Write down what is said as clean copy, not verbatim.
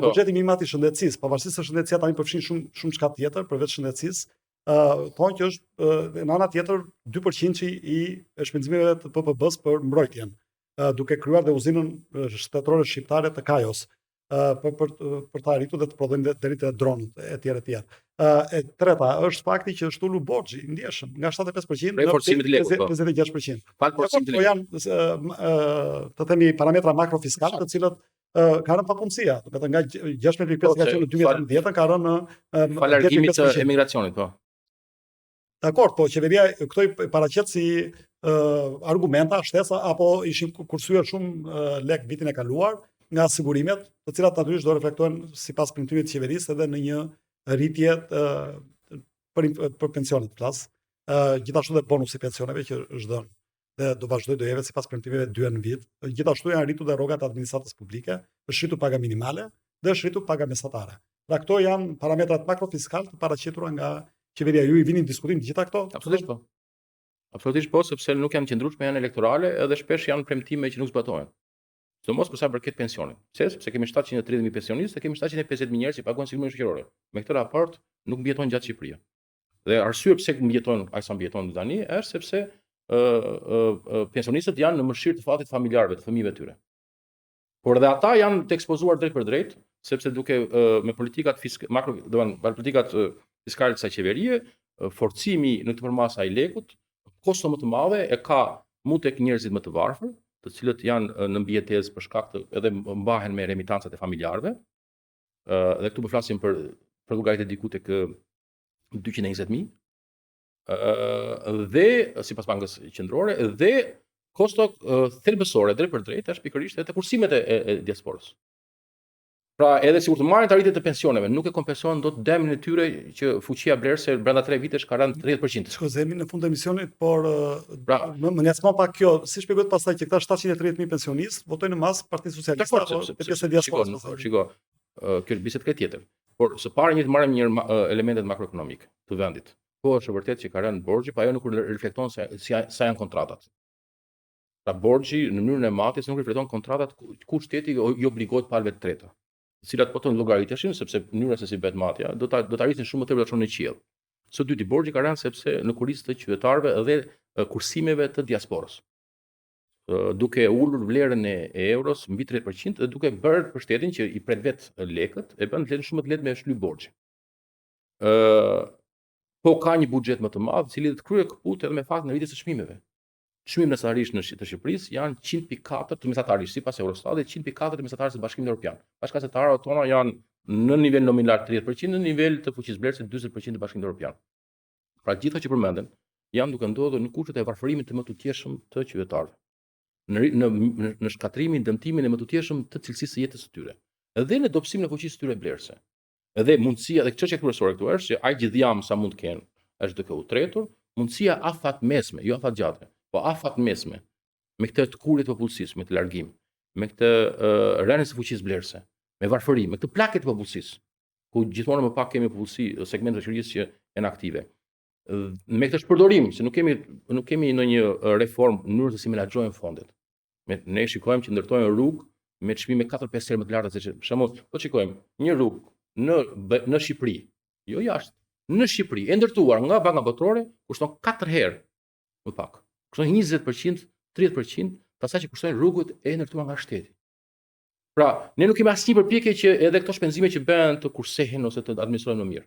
buxheti minimal i shëndetësisë, pavarësisht se shëndetësia tani përfshin shumë çka tjetër përveç shëndetësisë, thonë që është në ana tjetër 2% i shpenzimeve të PPB-s për mbrojtjen, duke krijuar dhe uzinën shtetërore shqiptare të Kajos, për të arritur dhe të prodhojnë deri te dronët e tjerë. E treta është fakti që është ulur borxhi i ndjeshëm nga 75% në 56%. Po janë të themi parametra makrofiskale të cilët ka rënë papunësia, vetëm nga 6,5 nga që në 2019 ka rënë falargimi të emigracionit, po. Dakor, po qeveria këto i paraqet si argumenta, shtesa, apo ishin kursyer shumë lek vitin e kaluar nga sigurimet, të cilat natyrisht do reflektohen sipas premtimit të qeverisë edhe në një rritje për pensionet plas, gjithashtu dhe bonusi pensioneve që është dhënë dhe do vazhdoj do jevet sipas premtimeve 2 në vit. Gjithashtu janë rritur dhe rrogat e administratës publike, është rritur paga minimale dhe është rritur paga mesatare. Pra këto janë parametrat makrofiskal të paraqitura nga qeveria. Ju i vini në diskutim të gjitha këto? Absolutisht po. Absolutisht po, sepse nuk janë qëndrueshme, janë elektorale edhe shpesh janë premtime që nuk zbatohen. Sidomos për sa përket pensionit. Sepse kemi 730.000 pensionistë, kemi 750.000 njerëz që paguajnë sigurinë shoqërore. Me këtë raport nuk mbijetojnë gjatë Shqipëria. Dhe arsye pse mbijetojnë aq sa mbijetojnë tani është sepse pensionistët janë në mëshirë të fatit familjarëve, të fëmijëve të tyre. Por edhe ata janë të ekspozuar drejt për drejt, sepse duke me politikat fiskale të kësaj qeverie, forcimi në këtë përmasa i lekut, kosto më të madhe e ka mund tek njerëzit më të varfër, të cilët janë në mbijetesë për shkak të edhe mbahen me remitancat e familjarëve. Dhe këtu po flasim për llogaritë diku tek 220.000. Dhe sipas bankës qendrore dhe kosto thelbësore drejt për drejt është pikërisht edhe kursimet e diasporës. Pra edhe sikur të marrin të rritjet e pensioneve, nuk e kompensohen dot demin e tyre që fuqia blerëse brenda 3 vitesh ka rënë 30%. Shkozemi në fund të emisionit, por më ngacmon pak kjo, si shpjegohet pastaj që këta 730.000 pensionistë votojnë në masë Partinë Socialiste apo pjesë e diasporës? Shiko, kjo është bisedë tjetër. Por së pari një të marrim një elementet makroekonomik të vendit. Po është vërtet që ka rënë borxhi, po ajo nuk reflekton sa janë kontratat. Pra borxhi në mënyrën e matjes nuk reflekton kontratat ku shteti i obligohet palëve të treta, të cilat po të llogariteshin sepse mënyra se si bëhet matja do ta rrisin shumë më tepër në qiell. Së dyti, borxhi ka rënë sepse në kurisë të qytetarëve dhe kursimeve të diasporës, duke ulur vlerën e euros mbi 30% dhe duke bërë për shtetin që i pret vet lekët, e bën vlerën shumë më të lehtë me shly borxhin. Po ka një buxhet më të madh, i cili të kryej kaput edhe me faktin e rritjes së çmimeve. Çmimet mesatarisht në Shqipërisë janë 100.4 të mesatarisht sipas Eurostatit, 100.4 të mesatarisht të Bashkimit Evropian. Bashkëqasetarët tona janë në nivel nominal 30%, në nivel të fuqisë blerëse 40% të Bashkimit Evropian. Pra gjitha që përmenden janë duke ndodhur në kushtet e varfërimit të më tutjetshëm të qytetarëve. Në shkatrimin, dëmtimin e më tutjetshëm të cilësisë së jetës së tyre. Edhe në dobësimin e fuqisë së tyre blerëse. Edhe mundësia dhe çështja kryesore këtu është që ai gjithjam sa mund të kenë është duke u tretur, mundësia afat mesme, jo afat gjate, po afat mesme, me këtë të kurrje të popullsisë, me këtë largim, me këtë rënien së fuqisë blerëse, me varfëri, me këtë plakë të popullsisë, ku gjithmonë më pak kemi popullsi, segmente të shoqërisë që janë aktive. Me këtë shpërdorim, se nuk kemi ndonjë reformë në mënyrë se si menaxhojmë fondet. Ne shikojmë që ndërtojnë rrugë me çmime 4-5 herë më të larta se për shembull, po shikojmë një rrugë në Shqipëri, jo jashtë, në Shqipëri e ndërtuar nga Banka Botërore kushton 4 herë më pak. Kushton 20%, 30% të asaj që kushtojnë rrugët e ndërtuar nga shteti. Pra, ne nuk kemi asnjë përpjekje që edhe këto shpenzime që bëhen të kursehen ose të administrohen më mirë.